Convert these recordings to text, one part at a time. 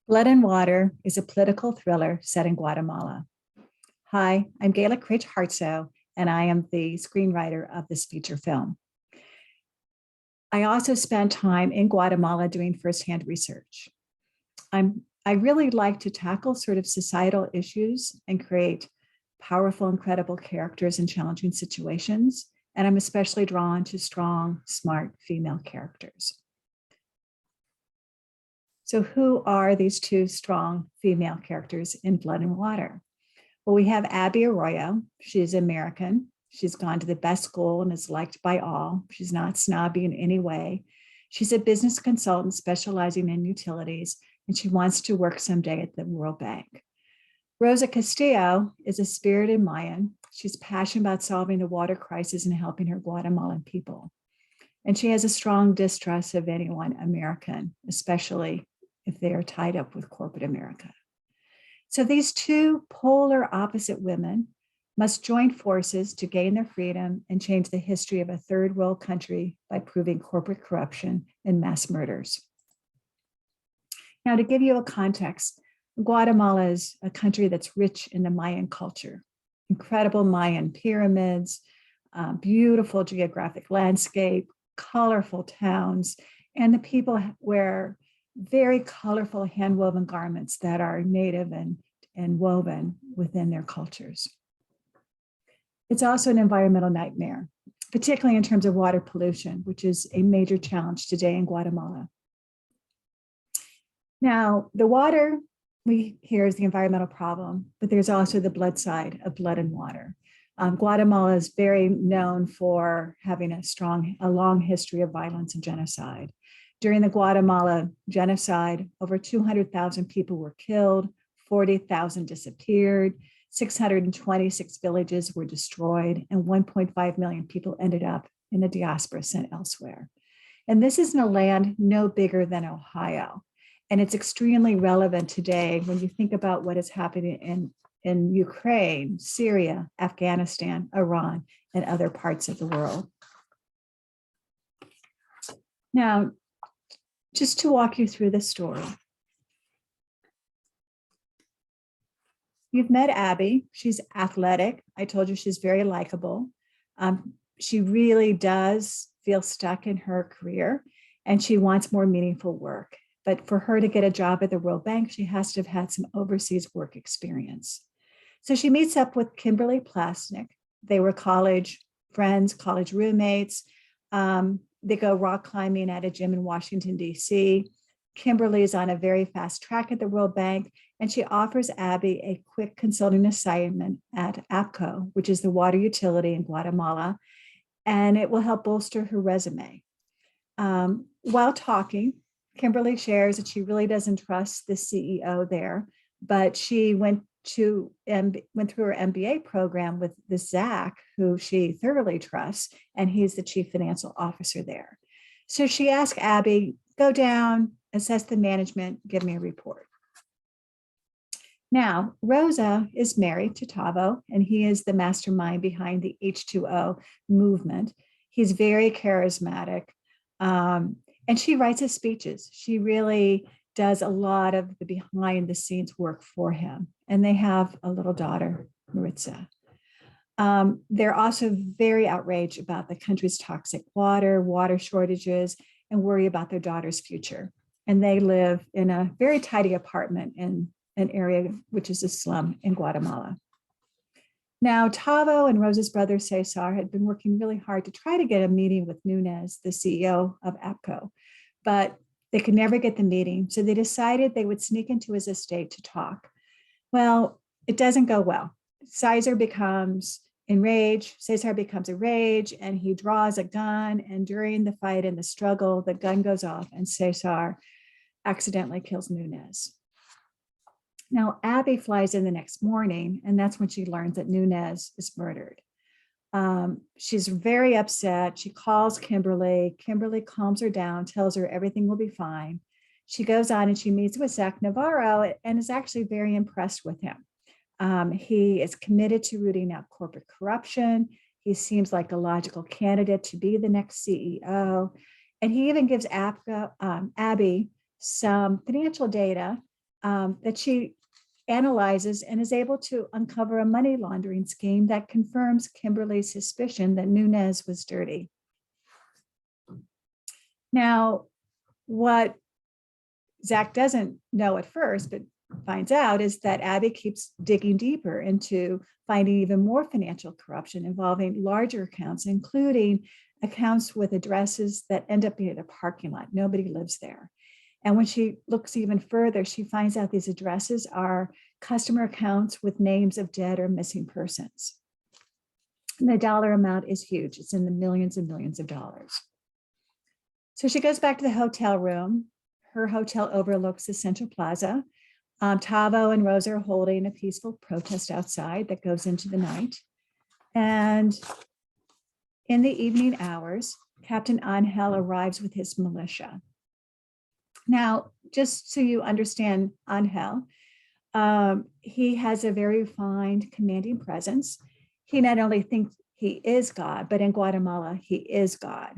Blood and Water is a political thriller set in Guatemala. Hi, I'm Gayla Kraetsch Hartsough, and I am the screenwriter of this feature film. I also spent time in Guatemala doing firsthand research. I really like to tackle sort of societal issues and create powerful, incredible characters in challenging situations. And I'm especially drawn to strong, smart female characters. So who are these two strong female characters in Blood and Water? Well, we have Abby Arroyo. She's American. She's gone to the best school and is liked by all. She's not snobby in any way. She's a business consultant specializing in utilities, and she wants to work someday at the World Bank. Rosa Castillo is a spirited Mayan. She's passionate about solving the water crisis and helping her Guatemalan people. And she has a strong distrust of anyone American, especially if they are tied up with corporate America. So these two polar opposite women must join forces to gain their freedom and change the history of a third world country by proving corporate corruption and mass murders. Now, to give you a context, Guatemala is a country that's rich in the Mayan culture, incredible Mayan pyramids, beautiful geographic landscape, colorful towns, and the people wear very colorful hand-woven garments that are native and woven within their cultures. It's also an environmental nightmare, particularly in terms of water pollution, which is a major challenge today in Guatemala. Now, the water we hear is the environmental problem, but there's also the blood side of Blood and Water. Guatemala is very known for having a long history of violence and genocide. During the Guatemala genocide, over 200,000 people were killed, 40,000 disappeared, 626 villages were destroyed, and 1.5 million people ended up in the diaspora sent elsewhere. And this is in a land no bigger than Ohio. And it's extremely relevant today when you think about what is happening in Ukraine, Syria, Afghanistan, Iran, and other parts of the world. Now, just to walk you through the story. You've met Abby. She's athletic. I told you she's very likable. She really does feel stuck in her career, and she wants more meaningful work. But for her to get a job at the World Bank, she has to have had some overseas work experience. So she meets up with Kimberly Plasnick. They were college friends, college roommates. They go rock climbing at a gym in Washington, D.C. Kimberly is on a very fast track at the World Bank, and she offers Abby a quick consulting assignment at APCO, which is the water utility in Guatemala, and it will help bolster her resume. While talking, Kimberly shares that she really doesn't trust the CEO there, but she went through her MBA program with the Zach, who she thoroughly trusts, and he's the chief financial officer there. So she asked Abby, go down, assess the management, give me a report. Now, Rosa is married to Tavo, and he is the mastermind behind the H2O movement. He's very charismatic, and she writes his speeches. She really does a lot of the behind the scenes work for him. And they have a little daughter, Maritza. They're also very outraged about the country's toxic water shortages, and worry about their daughter's future. And they live in a very tidy apartment in an area which is a slum in Guatemala. Now, Tavo and Rosa's brother Cesar had been working really hard to try to get a meeting with Nunez, the CEO of APCO, but they could never get the meeting. So they decided they would sneak into his estate to talk. Well, it doesn't go well. Cesar becomes enraged, and he draws a gun. And during the fight and the struggle, the gun goes off and Cesar accidentally kills Nunez. Now, Abby flies in the next morning, and that's when she learns that Nunez is murdered. She's very upset. She calls Kimberly. Kimberly calms her down, tells her everything will be fine. She goes on and she meets with Zach Navarro and is actually very impressed with him. He is committed to rooting out corporate corruption. He seems like a logical candidate to be the next CEO. And he even gives Abby some financial data that she analyzes and is able to uncover a money laundering scheme that confirms Kimberly's suspicion that Nunez was dirty. Now, what Zach doesn't know at first, but finds out, is that Abby keeps digging deeper into finding even more financial corruption involving larger accounts, including accounts with addresses that end up being at a parking lot. Nobody lives there. And when she looks even further, she finds out these addresses are customer accounts with names of dead or missing persons. And the dollar amount is huge. It's in the millions and millions of dollars. So she goes back to the hotel room. Her hotel overlooks the Central Plaza. Tavo and Rosa are holding a peaceful protest outside that goes into the night. And in the evening hours, Captain Angel arrives with his militia. Now, just so you understand Angel, he has a very refined, commanding presence. He not only thinks he is God, but in Guatemala, he is God.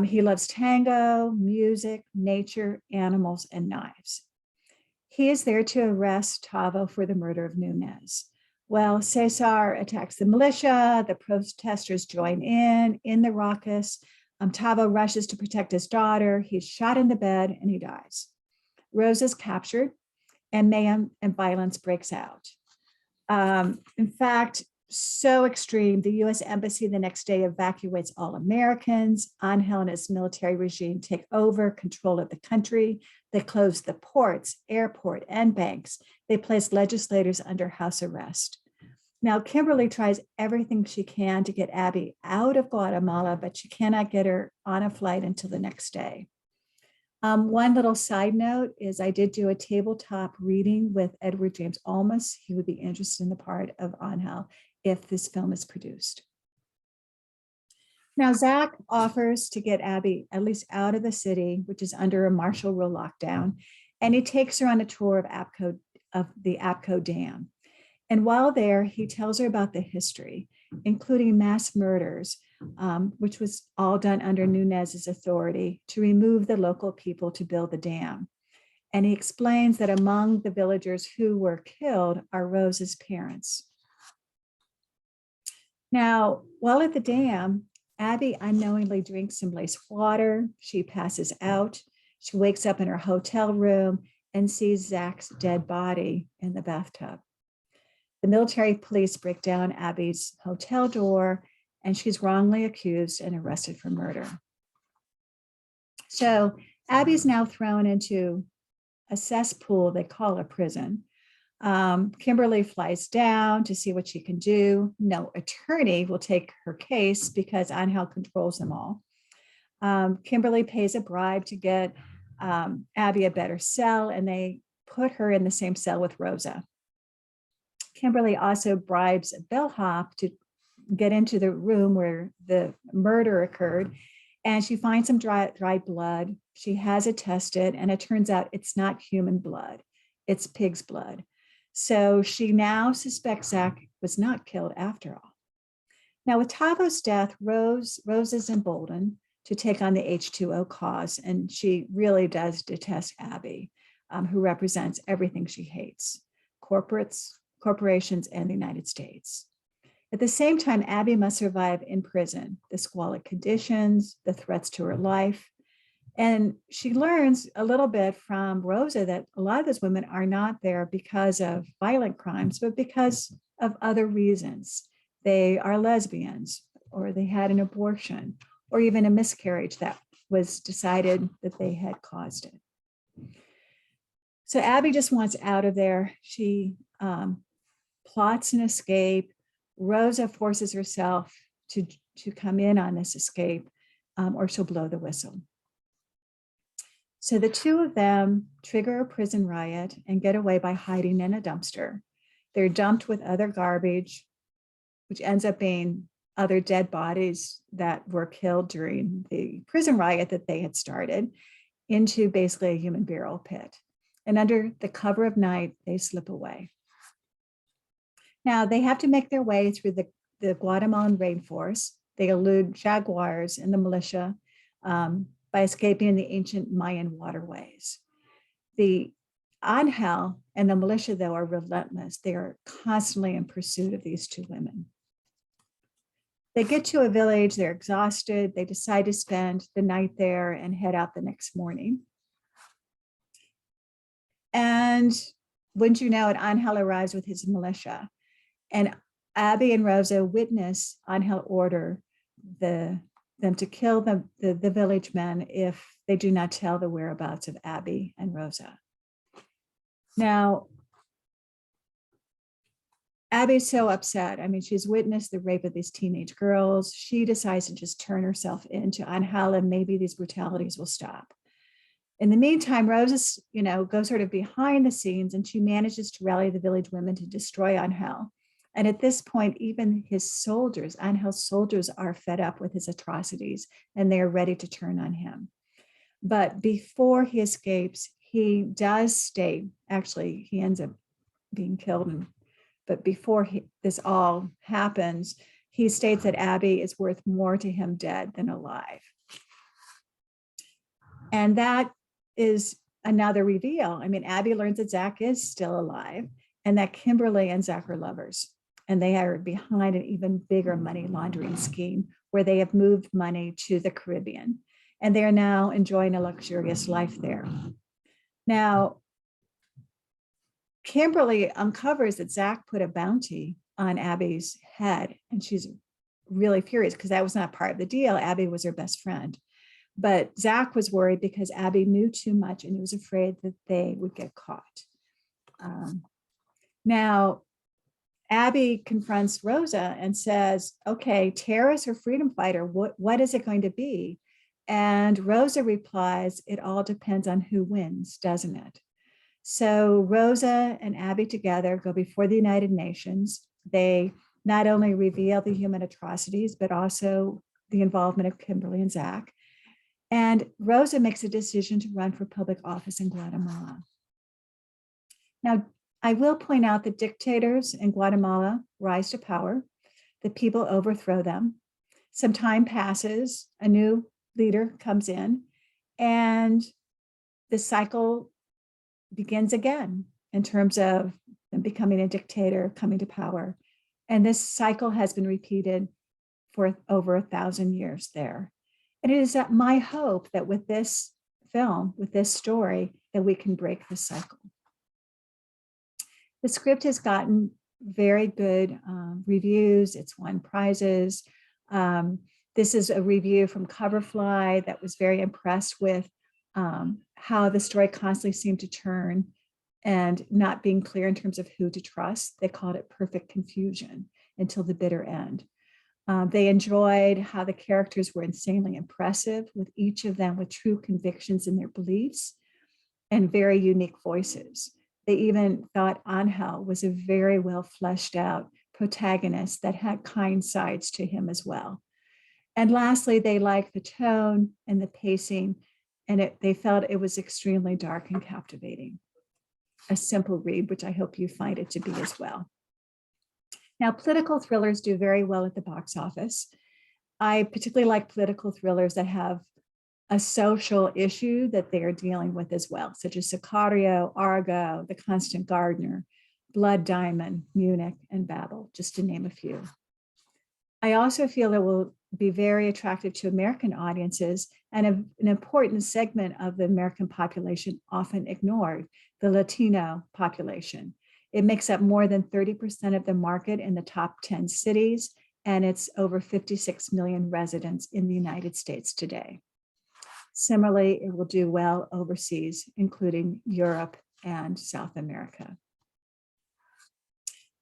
He loves tango, music, nature, animals, and knives. He is there to arrest Tavo for the murder of Nunez. Well, Cesar attacks the militia, the protesters join in the ruckus. Tavo rushes to protect his daughter. He's shot in the bed and he dies. Rosa is captured and mayhem and violence breaks out. In fact, so extreme, the US Embassy the next day evacuates all Americans. Angel and his military regime take over control of the country. They close the ports, airport, and banks. They place legislators under house arrest. Now, Kimberly tries everything she can to get Abby out of Guatemala, but she cannot get her on a flight until the next day. One little side note is I did do a tabletop reading with Edward James Olmos. He would be interested in the part of Angel if this film is produced. Now, Zach offers to get Abby at least out of the city, which is under a martial rule lockdown, and he takes her on a tour of the Apco Dam. And while there, he tells her about the history, including mass murders, which was all done under Nunez's authority to remove the local people to build the dam. And he explains that among the villagers who were killed are Rosa's parents. Now, while at the dam, Abby unknowingly drinks some lace water. She passes out. She wakes up in her hotel room and sees Zach's dead body in the bathtub. The military police break down Abby's hotel door, and she's wrongly accused and arrested for murder. So Abby's now thrown into a cesspool they call a prison. Kimberly flies down to see what she can do. No attorney will take her case because Angel controls them all. Kimberly pays a bribe to get Abby a better cell, and they put her in the same cell with Rosa. Kimberly also bribes a bellhop to get into the room where the murder occurred, and she finds some dried blood. She has it tested, and it turns out it's not human blood, it's pig's blood. So she now suspects Zach was not killed after all. Now, with Tavo's death, Rose is emboldened to take on the H2O cause, and she really does detest Abby, who represents everything she hates: corporations, and the United States. At the same time, Abby must survive in prison, the squalid conditions, the threats to her life. And she learns a little bit from Rosa that a lot of those women are not there because of violent crimes, but because of other reasons. They are lesbians, or they had an abortion, or even a miscarriage that was decided that they had caused it. So Abby just wants out of there. She plots an escape. Rosa forces herself to come in on this escape, or she'll blow the whistle. So the two of them trigger a prison riot and get away by hiding in a dumpster. They're dumped with other garbage, which ends up being other dead bodies that were killed during the prison riot that they had started, into basically a human burial pit. And under the cover of night, they slip away. Now, they have to make their way through the Guatemalan rainforest. They elude jaguars and the militia by escaping in the ancient Mayan waterways. The Angel and the militia, though, are relentless. They are constantly in pursuit of these two women. They get to a village, they're exhausted. They decide to spend the night there and head out the next morning. And wouldn't you know it, Angel arrives with his militia. And Abby and Rosa witness Angel order them to kill the village men if they do not tell the whereabouts of Abby and Rosa. Now, Abby's so upset. I mean, she's witnessed the rape of these teenage girls. She decides to just turn herself into Angel, and maybe these brutalities will stop. In the meantime, Rosa, goes sort of behind the scenes, and she manages to rally the village women to destroy Angel. And at this point, even his soldiers, Angel's soldiers, are fed up with his atrocities, and they are ready to turn on him. But before he escapes, he does state, actually, he ends up being killed, but before this all happens, he states that Abby is worth more to him dead than alive. And that is another reveal. I mean, Abby learns that Zach is still alive and that Kimberly and Zach are lovers. And they are behind an even bigger money laundering scheme where they have moved money to the Caribbean. And they are now enjoying a luxurious life there. Now, Kimberly uncovers that Zach put a bounty on Abby's head, and she's really furious because that was not part of the deal. Abby was her best friend. But Zach was worried because Abby knew too much and he was afraid that they would get caught. Now, Abby confronts Rosa and says, okay, terrorist or freedom fighter, what is it going to be? And Rosa replies, it all depends on who wins, doesn't it? So Rosa and Abby together go before the United Nations. They not only reveal the human atrocities, but also the involvement of Kimberly and Zach. And Rosa makes a decision to run for public office in Guatemala. Now, I will point out that dictators in Guatemala rise to power. The people overthrow them. Some time passes, a new leader comes in, and the cycle begins again in terms of them becoming a dictator, coming to power. And this cycle has been repeated for over 1,000 years there. And it is my hope that with this film, with this story, that we can break the cycle. The script has gotten very good reviews. It's won prizes. This is a review from Coverfly that was very impressed with how the story constantly seemed to turn and not being clear in terms of who to trust. They called it perfect confusion until the bitter end. They enjoyed how the characters were insanely impressive, with each of them with true convictions in their beliefs and very unique voices. They even thought Angel was a very well fleshed out protagonist that had kind sides to him as well. And lastly, they liked the tone and the pacing, and they felt it was extremely dark and captivating. A simple read, which I hope you find it to be as well. Now, political thrillers do very well at the box office. I particularly like political thrillers that have a social issue that they are dealing with as well, such as Sicario, Argo, The Constant Gardener, Blood Diamond, Munich, and Babel, just to name a few. I also feel it will be very attractive to American audiences and an important segment of the American population often ignored, the Latino population. It makes up more than 30% of the market in the top 10 cities, and it's over 56 million residents in the United States today. Similarly, it will do well overseas, including Europe and South America.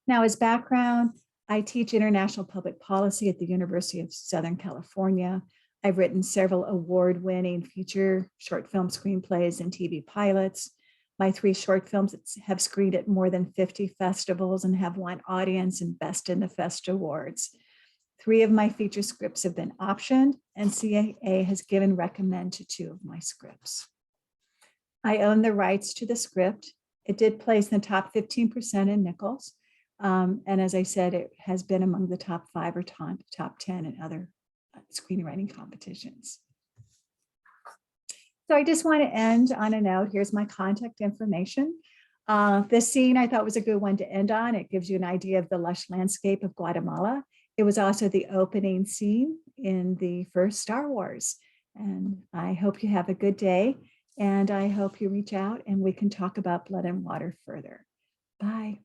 Now, as background, I teach international public policy at the University of Southern California. I've written several award-winning feature short film screenplays and TV pilots. My 3 short films have screened at more than 50 festivals and have won audience and Best in the Fest awards. 3 of my feature scripts have been optioned, and CAA has given recommend to 2 of my scripts. I own the rights to the script. It did place in the top 15% in Nichols. And as I said, it has been among the top 5 or top 10 in other screenwriting competitions. So I just want to end on a note. Here's my contact information. This scene I thought was a good one to end on. It gives you an idea of the lush landscape of Guatemala. It was also the opening scene in the first Star Wars. And I hope you have a good day. And I hope you reach out and we can talk about Blood and Water further. Bye.